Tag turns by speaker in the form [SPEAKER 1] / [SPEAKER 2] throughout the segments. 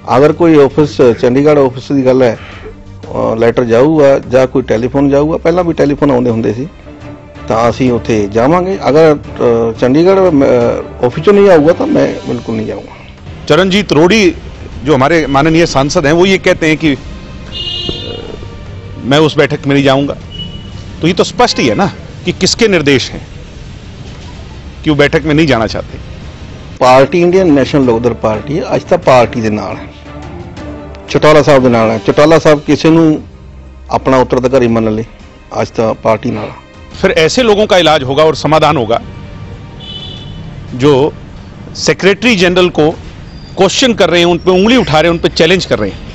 [SPEAKER 1] अगर कोई office Chandigarh office की गल है लैटर जाऊगा या कोई टैलीफोन जाऊगा, पहला भी टैलीफोन आउंदे हुंदे सी तां असीं उत्थे जावांगे। अगर चंडीगढ़ ऑफिस चों नहीं आऊगा तो मैं बिल्कुल नहीं जाऊँगा।
[SPEAKER 2] चरणजीत रोड़ी जो हमारे माननीय सांसद हैं वो ये कहते हैं कि मैं उस बैठक में नहीं जाऊंगा, तो ये तो स्पष्ट ही है ना कि किसके निर्देश हैं कि वो बैठक में नहीं जाना चाहते।
[SPEAKER 1] पार्टी इंडियन नैशनल लोकदल पार्टी है, अज तक पार्टी दे नाल है, चौटाला साहब दे नाल है। चौटाला साहब किसी नूं अपना उत्तराधिकारी मन ले, अज तक पार्टी नाल।
[SPEAKER 2] फिर ऐसे लोगों का इलाज होगा और समाधान होगा जो सेक्रेटरी जनरल को क्वेश्चन कर रहे हैं, उन पर उंगली उठा रहे हैं, उन पर चैलेंज कर रहे हैं।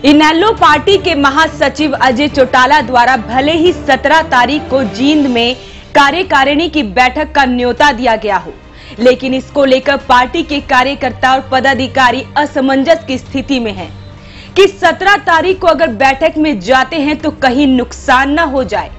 [SPEAKER 3] इनेलो पार्टी के महासचिव अजय चौटाला द्वारा भले ही 17 तारीख को जींद में कार्यकारिणी की बैठक का न्योता दिया गया हो, लेकिन इसको लेकर पार्टी के कार्यकर्ता और पदाधिकारी असमंजस की स्थिति में हैं कि 17 तारीख को अगर बैठक में जाते हैं तो कहीं नुकसान न हो जाए।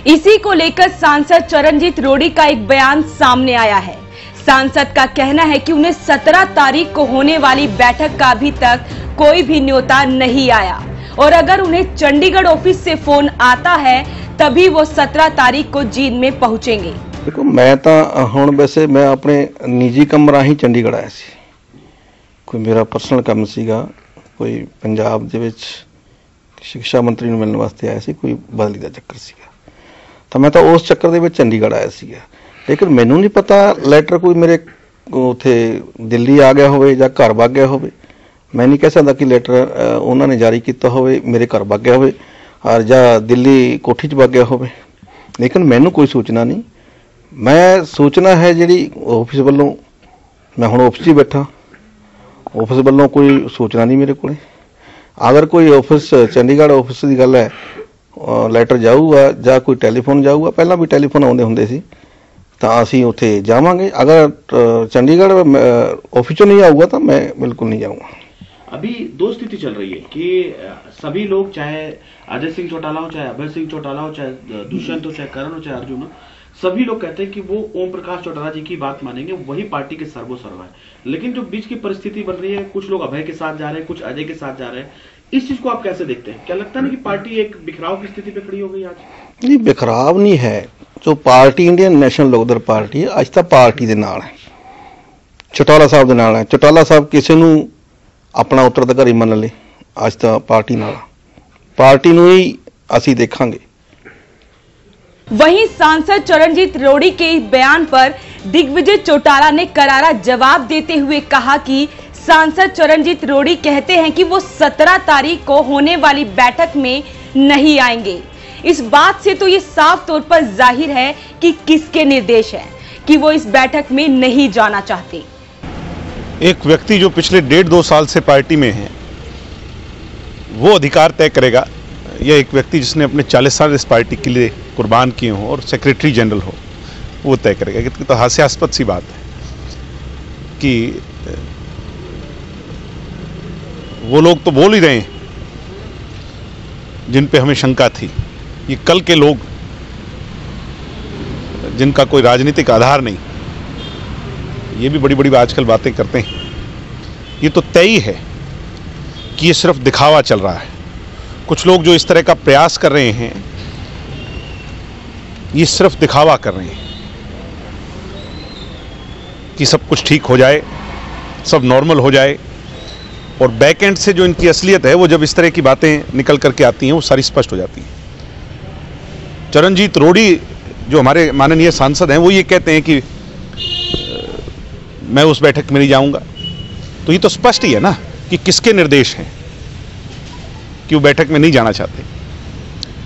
[SPEAKER 3] इसी को लेकर सांसद चरणजीत रोड़ी का एक बयान सामने आया है। सांसद का कहना है कि उन्हें 17 तारीख को होने वाली बैठक का अभी तक कोई भी न्योता नहीं आया और अगर उन्हें चंडीगढ़ ऑफिस से फोन आता है तभी वो 17 तारीख को जींद में पहुंचेंगे।
[SPEAKER 1] देखो मैं तो हुण वैसे मैं अपने निजी काम राही चंडीगढ़ आया सी, कोई मेरा पर्सनल काम सीगा, कोई पंजाब दे विच शिक्षा मंत्री नूं मिलण वास्ते आया सी, कोई बदली दा चक्कर सीगा, तो मैं तो उस चक्कर दे विच चंडीगढ़ आया सीगा। लेकिन मैनू नहीं पता लैटर कोई मेरे उत्थे दिल्ली आ गया होवे या घर वग गया होवे। मैं नहीं कह सकता कि लैटर उन्होंने जारी किया होवे मेरे घर वग गया होवे और या दिल्ली कोठी च वग गया होवे, लेकिन मैनू कोई सूचना नहीं। मैं सूचना है जी ऑफिस वालों, मैं हुण ऑफिस ही बैठा, ऑफिस वालों कोई सूचना नहीं मेरे को। अगर कोई ऑफिस चंडीगढ़ ऑफिस की गल है लैटर जाऊगा या कोई टैलीफोन जाऊगा, पहला भी टैलीफोन आउंदे हुंदे सी तां असीं उत्थे जावांगे। अगर चंडीगढ़ ऑफिस चों नहीं आऊगा तो मैं बिल्कुल नहीं जाऊँगा।
[SPEAKER 4] अभी दो स्थिति चल रही है कि सभी लोग, चाहे अजय सिंह चौटाला हो, चाहे अभय सिंह चौटाला हो, चाहे दुष्यंत हो, चाहे करण हो, चाहे अर्जुन हो, सभी लोग कहते हैं कि वो ओम प्रकाश चौटाला जी की बात मानेंगे, वही पार्टी के सर्वोसर्वा है। लेकिन जो बीच की परिस्थिति बन रही है, कुछ लोग अभय के साथ जा रहे हैं, कुछ अजय के साथ जा रहे हैं, इस चीज को आप कैसे देखते हैं? क्या लगता नहीं कि पार्टी एक बिखराव की स्थिति पे खड़ी हो गई आज?
[SPEAKER 1] नहीं, बिखराव नहीं है। जो पार्टी इंडियन नैशनल लोकदल पार्टी है, अज तक पार्टी दे नाल है, चौटाला साहब दे नाल है। चौटाला साहब किसी नूं अपना उत्तराधिकारी मन ले, अज तक पार्टी नाल, पार्टी नूं ही असीं देखांगे।
[SPEAKER 3] वहीं सांसद चरणजीत रोड़ी के इस बयान पर दिग्विजय चौटाला ने करारा जवाब देते हुए कहा कि सांसद चरणजीत रोड़ी कहते हैं कि वो 17 तारीख को होने वाली बैठक में नहीं आएंगे। इस बात से तो ये साफ तौर पर जाहिर है कि किसके निर्देश हैं कि वो इस बैठक में नहीं जाना चाहते।
[SPEAKER 2] एक व्यक्ति जो पिछले 1.5-2 साल से पार्टी में है वो अधिकार तय करेगा, या एक व्यक्ति जिसने अपने 40 साल इस पार्टी के लिए कुर्बान किए हो और सेक्रेटरी जनरल हो, वो तय करेगा। कितनी तो हास्यास्पद सी बात है कि वो लोग तो बोल ही रहे हैं जिन पे हमें शंका थी, ये कल के लोग जिनका कोई राजनीतिक आधार नहीं, ये भी बड़ी बड़ी आजकल बातें करते हैं। ये तो तय ही है कि ये सिर्फ दिखावा चल रहा है। कुछ लोग जो इस तरह का प्रयास कर रहे हैं, ये सिर्फ दिखावा कर रहे हैं कि सब कुछ ठीक हो जाए, सब नॉर्मल हो जाए, और बैक एंड से जो इनकी असलियत है वो जब इस तरह की बातें निकल करके आती हैं वो सारी स्पष्ट हो जाती हैं। चरणजीत रोड़ी जो हमारे माननीय सांसद हैं वो ये कहते हैं कि मैं उस बैठक में नहीं जाऊंगा, तो ये तो स्पष्ट ही है ना कि किसके निर्देश हैं कि वो बैठक में नहीं जाना चाहते।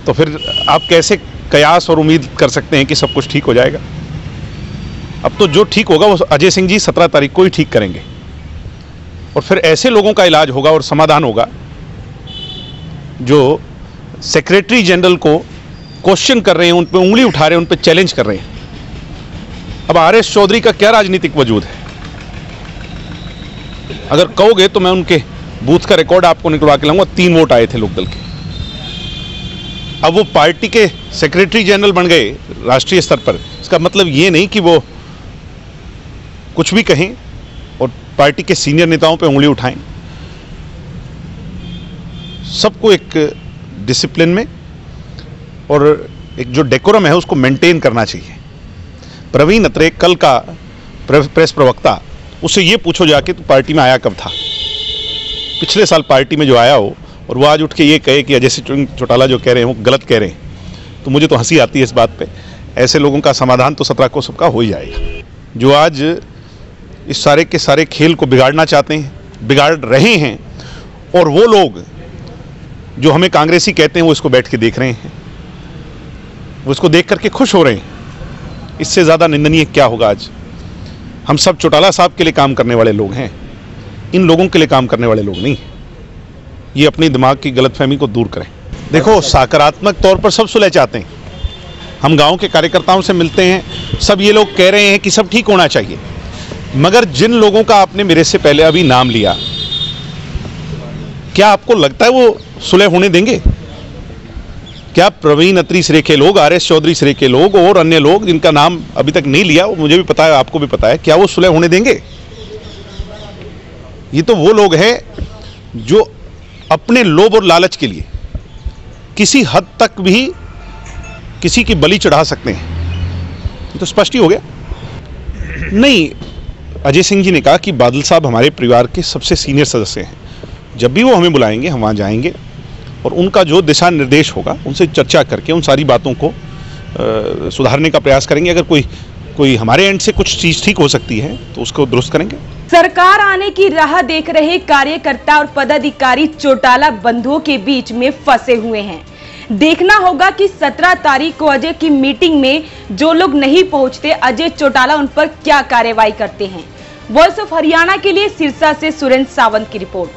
[SPEAKER 2] तो फिर आप कैसे कयास और उम्मीद कर सकते हैं कि सब कुछ ठीक हो जाएगा? अब तो जो ठीक होगा वो अजय सिंह जी 17 तारीख को ही ठीक करेंगे, और फिर ऐसे लोगों का इलाज होगा और समाधान होगा जो सेक्रेटरी जनरल को क्वेश्चन कर रहे हैं, उन पर उंगली उठा रहे हैं, उन पर चैलेंज कर रहे हैं। अब आर एस चौधरी का क्या राजनीतिक वजूद है? अगर कहोगे तो मैं उनके बूथ का रिकॉर्ड आपको निकलवा के लाऊंगा। 3 वोट आए थे लोकदल के, अब वो पार्टी के सेक्रेटरी जनरल बन गए राष्ट्रीय स्तर पर। इसका मतलब ये नहीं कि वो कुछ भी कहें और पार्टी के सीनियर नेताओं पे उंगली उठाएं। सबको एक डिसिप्लिन में और एक जो डेकोरम है उसको मेंटेन करना चाहिए। प्रवीण अत्रे कल का प्रेस प्रवक्ता, उससे ये पूछो जाके तो पार्टी में आया कब था। पिछले साल पार्टी में जो आया हो और वो आज उठ के ये कहे कि अजय सिंह चौटाला जो कह रहे हैं वो गलत कह रहे हैं, तो मुझे तो हंसी आती है इस बात पे। ऐसे लोगों का समाधान तो 17 को सबका हो ही जाएगा। जो आज इस सारे के सारे खेल को बिगाड़ना चाहते हैं, बिगाड़ रहे हैं, और वो लोग जो हमें कांग्रेसी कहते हैं वो इसको बैठ के देख रहे हैं, वो इसको देख करके खुश हो रहे हैं। इससे ज़्यादा निंदनीय क्या होगा। आज हम सब चौटाला साहब के लिए काम करने वाले लोग हैं, इन लोगों के लिए काम करने वाले लोग नहीं। ये अपनी दिमाग की गलतफहमी को दूर करें। देखो, सकारात्मक तौर पर सब सुलह चाहते हैं। हम गांव के कार्यकर्ताओं से मिलते हैं, सब ये लोग कह रहे हैं कि सब ठीक होना चाहिए, मगर जिन लोगों का आपने मेरे से पहले अभी नाम लिया, क्या आपको लगता है वो सुलह होने देंगे? क्या प्रवीण अत्री सिरे के लोग, RS चौधरी सिरे के लोग और अन्य लोग जिनका नाम अभी तक नहीं लिया, वो मुझे भी पता है, आपको भी पता है, क्या वो सुलह होने देंगे? ये तो वो लोग हैं जो अपने लोभ और लालच के लिए किसी हद तक भी किसी की बलि चढ़ा सकते हैं। ये तो स्पष्ट ही हो गया। नहीं, अजय सिंह जी ने कहा कि बादल साहब हमारे परिवार के सबसे सीनियर सदस्य हैं, जब भी वो हमें बुलाएंगे हम वहाँ जाएंगे और उनका जो दिशा निर्देश होगा उनसे चर्चा करके उन सारी बातों को सुधारने का प्रयास करेंगे। अगर कोई हमारे एंड से कुछ चीज़ ठीक हो सकती है तो उसको दुरुस्त करेंगे।
[SPEAKER 3] सरकार आने की राह देख रहे कार्यकर्ता और पदाधिकारी चौटाला बंधुओं के बीच में फंसे हुए हैं। देखना होगा कि 17 तारीख को अजय की मीटिंग में जो लोग नहीं पहुंचते, अजय चौटाला उन पर क्या कार्रवाई करते हैं। वॉइस ऑफ हरियाणा के लिए सिरसा से सुरेंद्र सावंत की रिपोर्ट।